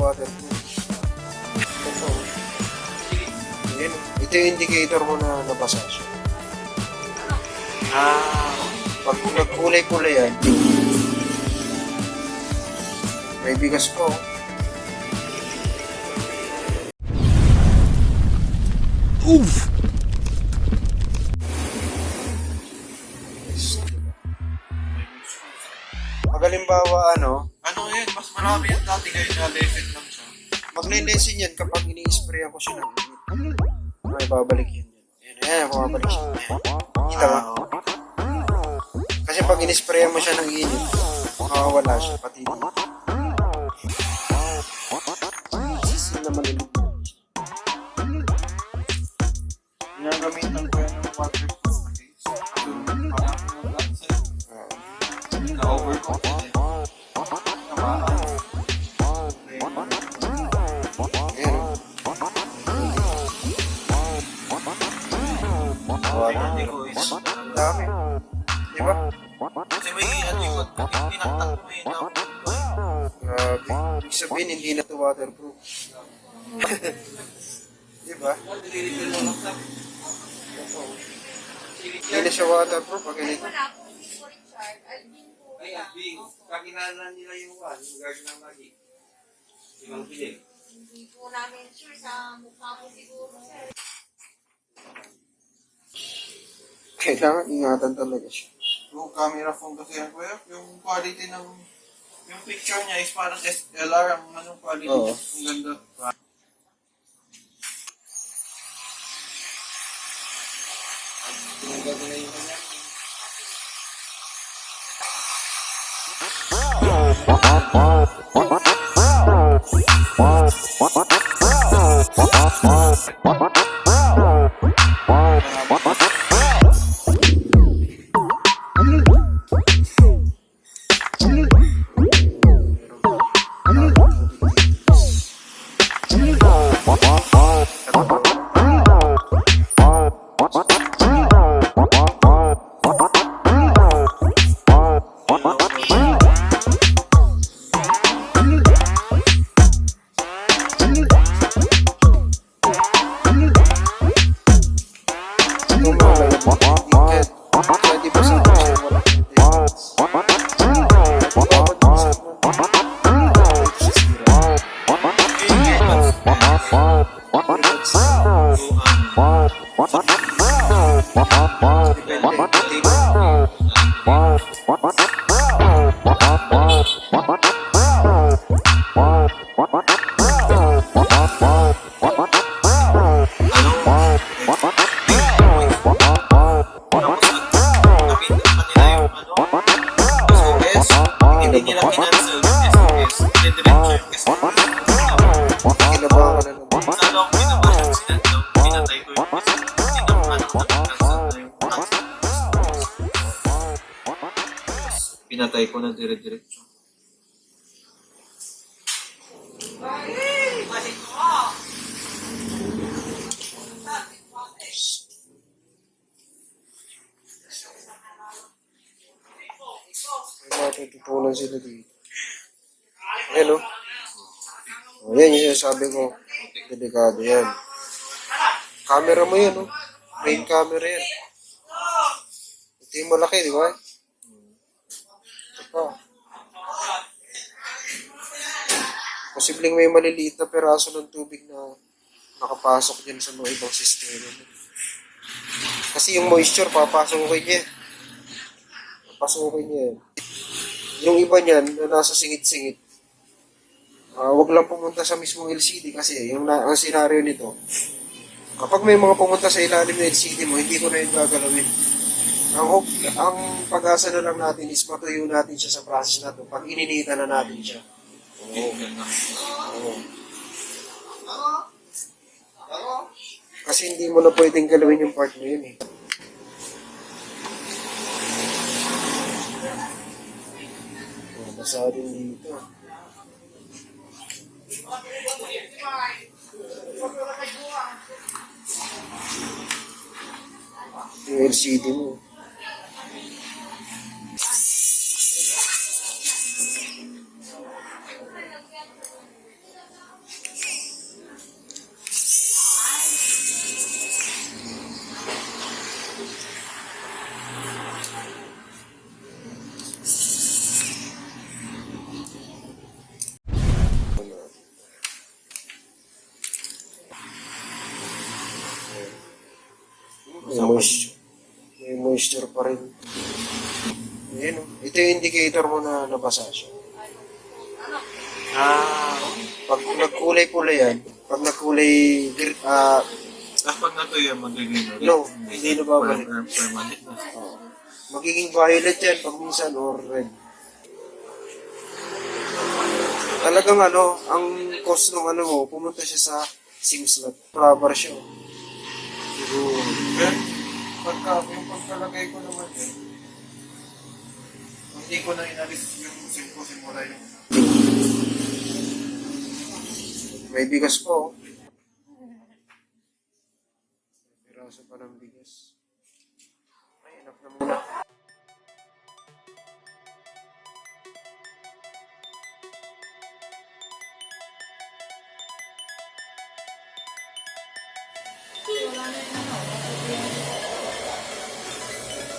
waterproof. Ito. Yan. Ito yung indicator mo na nabasa siya. Pag nagkulay-kulay yan, may bigas po. Oof! Halimbawa, ano yun, mas marami yan dati ngayon na level lang siya. Magle-lessen yan kapag ini-sprayan ko siya ng init. May babalik yan. Ayan, bumabalik siya. Kita ba? Kasi pag in-sprayan mo siya ng init, makawala siya, pati dito. Sisil naman ulit. Ginagamitan ko yan ng waterproof na case. Na-overcoat. Ang dami. Diba? Kasi may likod. Pinaktak mo yun. Grabe. Ibig sabihin, hindi na ito waterproof. Diba? Hindi na siya waterproof. Pag ganito. Ay, Vinn. Kakilala nila yung guard ng lagi. Ibang piling. Hindi po namin sure sa mukha mo siguro, sir. Kailangan ingatan talaga siya. Yung camera phone kasi yan, kuya, yung quality ng yung picture niya is parang SLR ang anong quality. Oo. Ang ganda. Ang ganda na yung kanya. Hindi nila kinansel yung SMS. Pinadiretso yung kasi Kinabahan na naman. sa loob pinabahan sila daw. Pinatay ko yung kasi hindi naman nag-cancel na yung pinatay ko na dire-diretso. Matututunan sila dito. Ayan o. Ayan yung sinasabi ko. Delikado yan. Camera mo yan o. Main camera yan. Ito yung malaki, di ba? Ito pa. Posibleng may maliliit na peraso ng tubig na nakapasok dyan sa mga ibang sistema. Kasi yung moisture, papasukin niya. Papasukin niya yan. Yung iba niyan na nasa singit-singit, wag lang pumunta sa mismong LCD kasi ang senaryo nito, kapag may mga pumunta sa ilalim ng LCD mo, hindi ko na yung gagalawin. Ang pag-asa na lang natin is matuyo natin siya sa process na ito pag ininita na natin siya. Oo. Kasi hindi mo na pwedeng galawin yung part mo yun eh. Basa din dito. Yung LCD mo. May moisture pa rin. Ayan, oh. Ito yung indicator mo na nabasa siya. Pag nagkulay-pulay yan, pag nagkulay, Pag natuyo, magiging no, hindi na babalik. permanent na. Magiging violet yan pag minsan or red. Talagang ang cause ng mo, pumunta siya sa SIM slot. Rubber siya. Siguro. Yung pagkalagay ko naman hindi ko na inalis yung SIM ko simula yung May bigas po. Piraso pa ng bigas. Ay, enough na muna.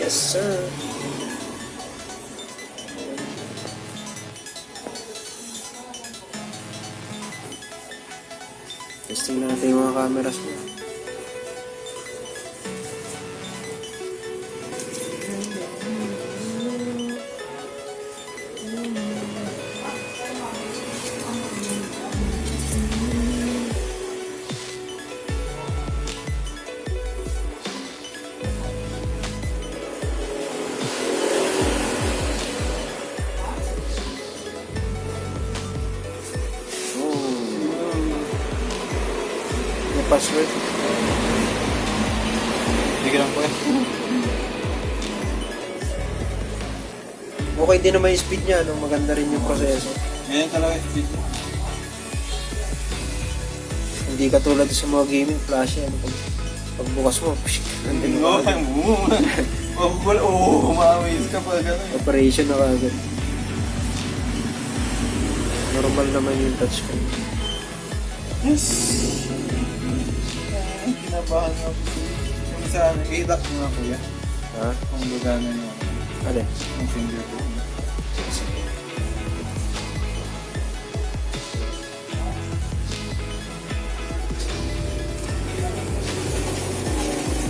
Yes, sir. Testing natin yung mga cameras mo. Password. Hindi ka lang po Okay din naman yung speed niya, maganda rin yung proseso. Ganyan talaga yung speed. Hindi katulad sa mga gaming flash yan. Pagbukas mo, nandun Oo, na agad. umamaze ka pa gano'n. Operation na agad. Normal naman yung touchscreen. Yes! Kinabahan nga po. Yung isa, i-lock mo nga kuya. Ha? Kung gagana nyo. Ano? Yung finger ko.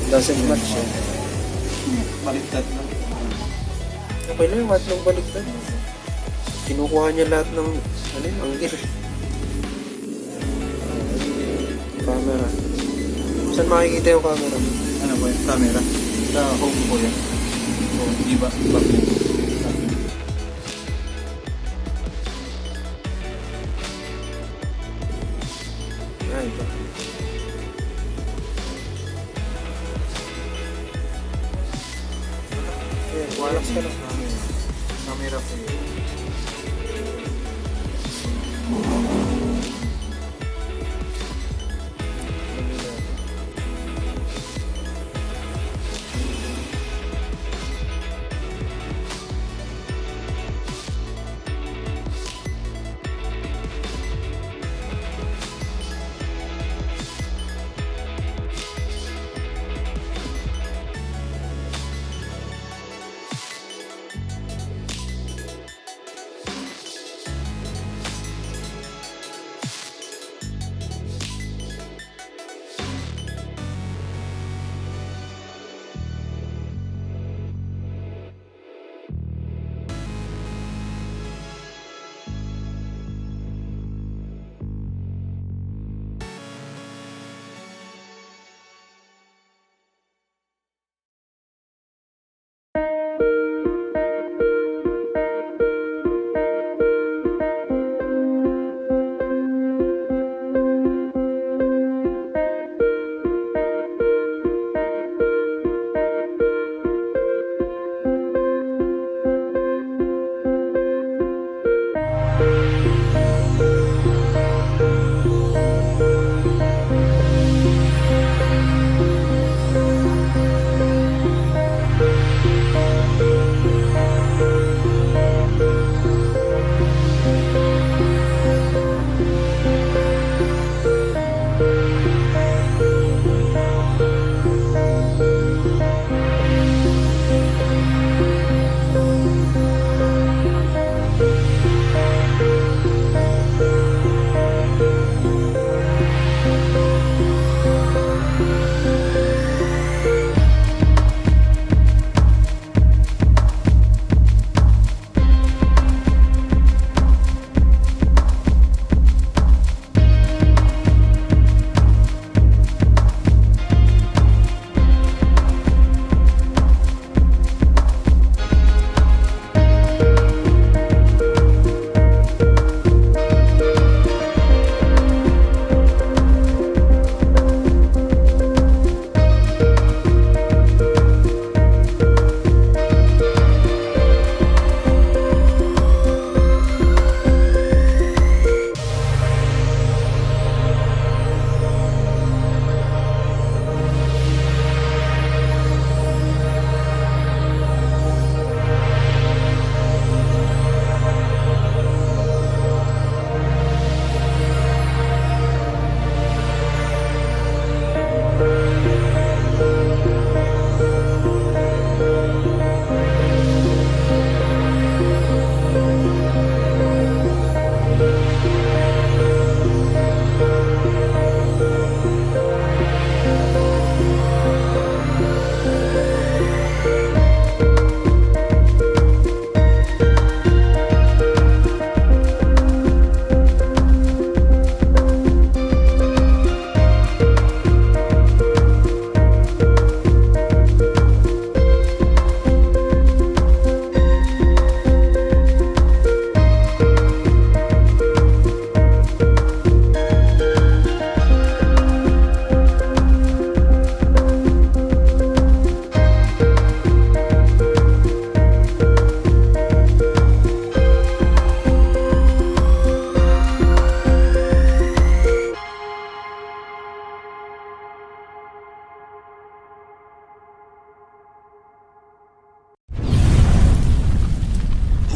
Doesn't match eh. Baliktad na. Okay lang yung atlong baliktad. Kinukuha niya lahat ng angle. Camera. Saan makikita yung camera mo? Ano ba yung camera? Sa home ko yan. O, iba. Ay, ito. Walas ka lang. Camera po yun.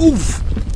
Oof!